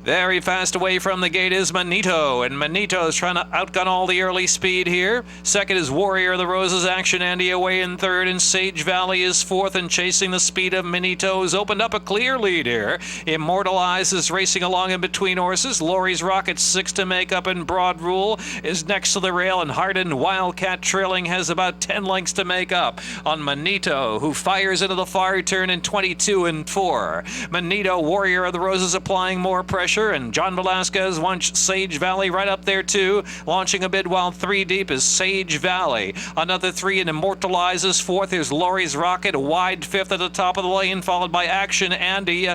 Very fast away from the gate is Manito, and Manito's trying to outgun all the early speed here. Second is Warrior of the Roses, Action Andy away in third, and Sage Valley is fourth, and chasing the speed of Manito's opened up a clear lead here. Immortalize is racing along in between horses. Laurie's Rocket sixth to make up, and Broad Rule is next to the rail, and Hardin Wildcat trailing has about 10 lengths to make up on Manito, who fires into the far turn in 22 and 4. Manito, Warrior of the Roses applying more pressure, and John Velasquez wants Sage Valley right up there too, launching a bid while 3 deep is Sage Valley. Another 3 and Immortalizes fourth. Here's Laurie's Rocket, wide fifth at the top of the lane, followed by Action Andy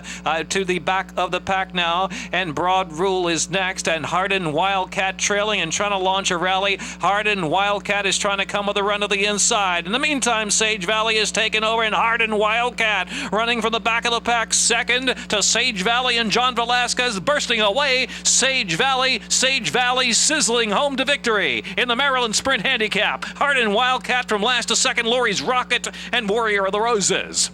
to the back of the pack now, and Broad Rule is next, and Hardin Wildcat trailing and trying to launch a rally. Hardin Wildcat is trying to come with a run to the inside. In the meantime, Sage Valley is taken over, and Hardin Wildcat running from the back of the pack, second to Sage Valley, and John Velasquez bursting away. Sage Valley sizzling home to victory in the Maryland Sprint Handicap. Hardin Wildcat from last to second, Laurie's Rocket, and Warrior of the Roses.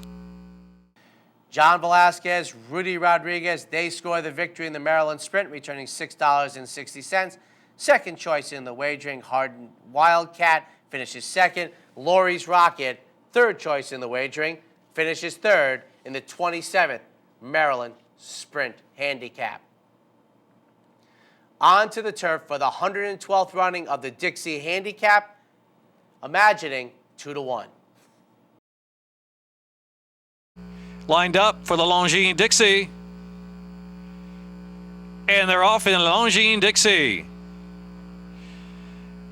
John Velasquez, Rudy Rodriguez, they score the victory in the Maryland Sprint, returning $6.60. Second choice in the wagering, Hardin Wildcat finishes second. Laurie's Rocket, third choice in the wagering, finishes third in the 27th Maryland Sprint Handicap. On to the turf for the 112th running of the Dixie Handicap, imagining 2-1. Lined up for the Longines Dixie. And they're off in Longines Dixie.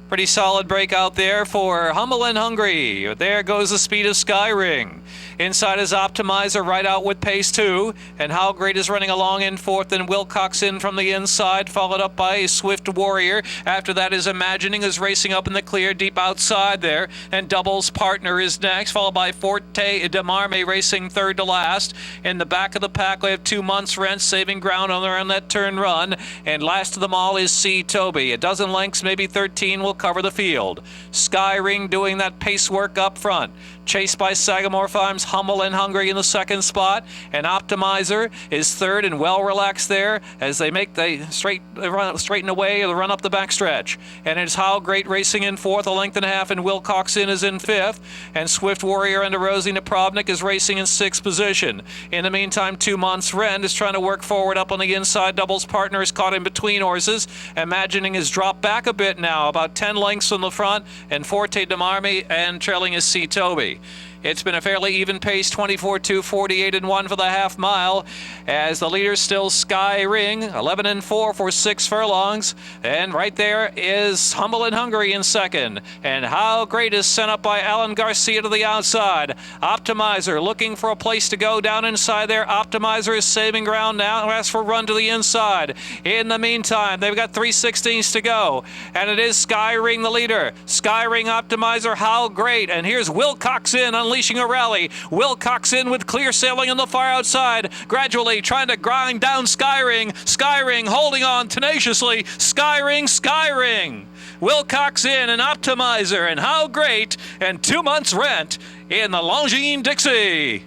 Pretty solid break out there for Humble and Hungry. There goes the speed of Skyring. Inside is Optimizer right out with pace 2. And How Great is running along in fourth, and Wilcox in from the inside, followed up by Swift Warrior. After that is Imagining is racing up in the clear deep outside there. And Doubles Partner is next, followed by Forte de Marme racing third to last. In the back of the pack we have 2 months rent saving ground on that turn run. And last of them all is C. Toby. A dozen lengths, maybe 13 will cover the field. Skyring doing that pace work up front. Chased by Sagamore Farms, Humble and Hungry in the second spot, and Optimizer is third and well relaxed there as they make the straighten away the run up the backstretch. And it's How Great racing in fourth, a length and a half, and Wilcox is in fifth, and Swift Warrior under Rosie Napravnik is racing in sixth position. In the meantime, 2 months Rend is trying to work forward up on the inside. Doubles Partner is caught in between horses. Imagining is dropped back a bit now, about 10 lengths from the front, and Forte de Marme and trailing is C. Toby. It's been a fairly even pace, 24-2, 48-1 for the half mile, as the leader still Skyring, 11-4 for 6 furlongs, and right there is Humble and Hungry in second, and How Great is sent up by Alan Garcia to the outside. Optimizer looking for a place to go down inside there. Optimizer is saving ground now, asks for a run to the inside. In the meantime, they've got 3/16 to go, and it is Skyring the leader. Skyring, Optimizer, How Great, and here's Wilcox unleashing a rally. Wilcox with clear sailing on the far outside, gradually trying to grind down Skyring. Skyring holding on tenaciously. Skyring. Wilcox and Optimizer and How Great and 2 months rent in the Longines Dixie.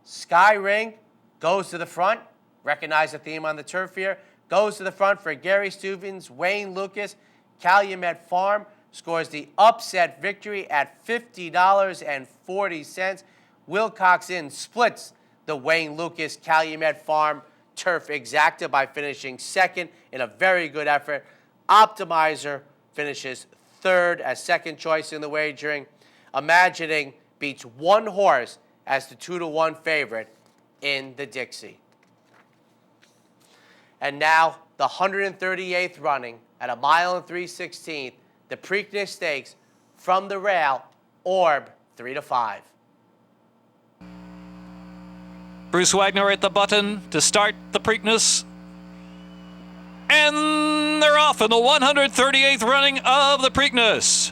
Skyring goes to the front. Recognize the theme on the turf here. Goes to the front for Gary Stuvens, Wayne Lucas, Calumet Farm. Scores the upset victory at $50.40. Wilcox splits the Wayne Lucas Calumet Farm Turf Exacta by finishing second in a very good effort. Optimizer finishes third as second choice in the wagering. Imagining beats 1 horse as the 2-1 favorite in the Dixie. And now the 138th running at 1 mile and 3/16. The Preakness Stakes from the rail, Orb 3-5. Bruce Wagner at the button to start the Preakness. And they're off in the 138th running of the Preakness.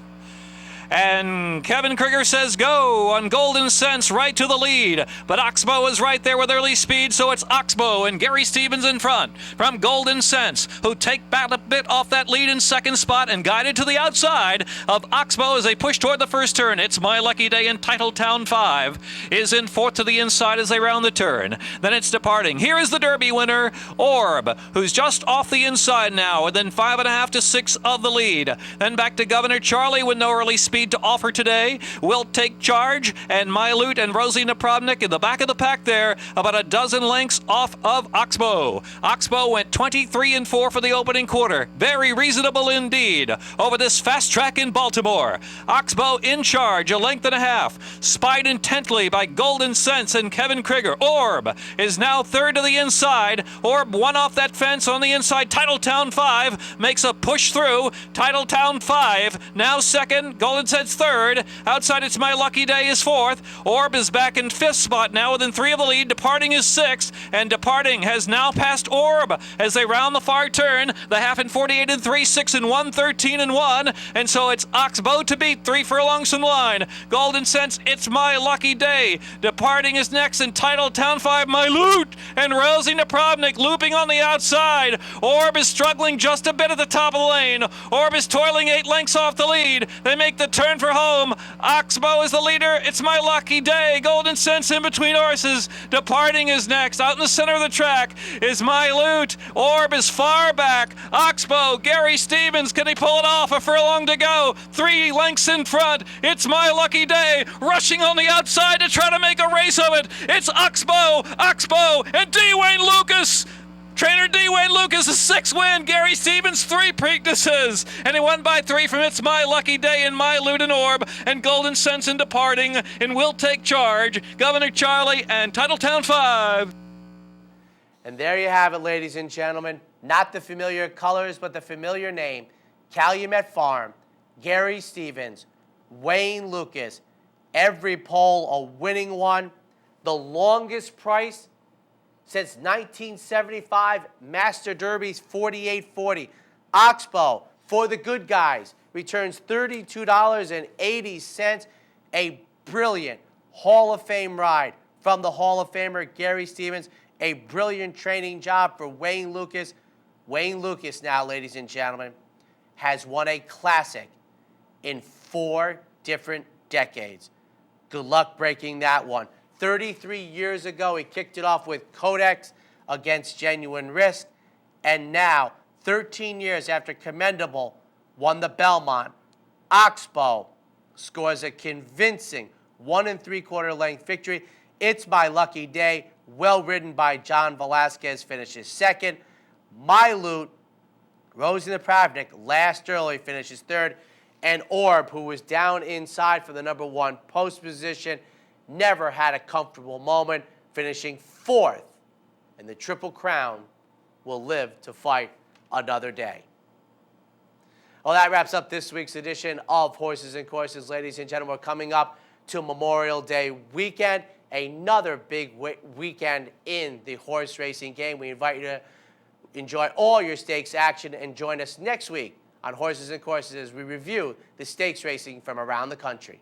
And Kevin Krieger says go on Golden Sense right to the lead. But Oxbow is right there with early speed, so it's Oxbow and Gary Stevens in front from Golden Sense, who take back a bit off that lead in second spot and guided to the outside of Oxbow as they push toward the first turn. It's My Lucky Day in Titletown 5 is in fourth to the inside as they round the turn. Then it's Departing. Here is the Derby winner, Orb, who's just off the inside now, within 5.5 to 6 of the lead. Then back to Governor Charlie with no early speed to offer today. Will Take Charge and My Loot and Rosie Napravnik in the back of the pack there, about a dozen lengths off of Oxbow. Oxbow went 23-4 for the opening quarter. Very reasonable indeed over this fast track in Baltimore. Oxbow in charge, a length and a half. Spied intently by Golden Sense and Kevin Krieger. Orb is now third to the inside. Orb won off that fence on the inside. Titletown 5 makes a push through. Titletown 5 now second. Golden Sense third. Outside it's My Lucky Day is fourth. Orb is back in fifth spot now within 3 of the lead. Departing is sixth, and Departing has now passed Orb as they round the far turn. The half in 48-3, 6 and 1, 13 and 1, and so it's Oxbow to beat 3 furlongs from line. Golden Sense, it's My Lucky Day. Departing is next in Titletown 5, My Loot, and Rosie Napravnik looping on the outside. Orb is struggling just a bit at the top of the lane. Orb is toiling 8 lengths off the lead. They make the turn for home. Oxbow is the leader. It's My Lucky Day. Golden Sense in between horses. Departing is next. Out in the center of the track is My Loot. Orb is far back. Oxbow, Gary Stevens, can he pull it off? A furlong to go. 3 lengths in front. It's My Lucky Day. Rushing on the outside to try to make a race of it. It's Oxbow, and D. Wayne Lucas. Trainer D. Wayne Lucas, a 6th win. Gary Stevens, 3 Preaknesses. And he won by 3 from It's My Lucky Day and My Loot and Orb and Golden Sense in Departing and Will Take Charge, Governor Charlie, and Titletown 5. And there you have it, ladies and gentlemen. Not the familiar colors, but the familiar name. Calumet Farm, Gary Stevens, Wayne Lucas. Every poll a winning one. The longest price since 1975, Master Derby's 48.40. Oxbow, for the good guys, returns $32.80. A brilliant Hall of Fame ride from the Hall of Famer Gary Stevens. A brilliant training job for Wayne Lucas. Wayne Lucas now, ladies and gentlemen, has won a classic in 4 different decades. Good luck breaking that one. 33 years ago, he kicked it off with Codex against Genuine Risk. And now, 13 years after Commendable won the Belmont, Oxbow scores a convincing 1 3/4 length victory. It's My Lucky Day, well ridden by John Velasquez, finishes second. My Loot, Rosie Napravnik, last early, finishes third. And Orb, who was down inside for the number 1 post position, never had a comfortable moment, finishing fourth. And the Triple Crown will live to fight another day. Well, that wraps up this week's edition of Horses and Courses. Ladies and gentlemen, we're coming up to Memorial Day weekend, another big weekend in the horse racing game. We invite you to enjoy all your stakes action and join us next week on Horses and Courses as we review the stakes racing from around the country.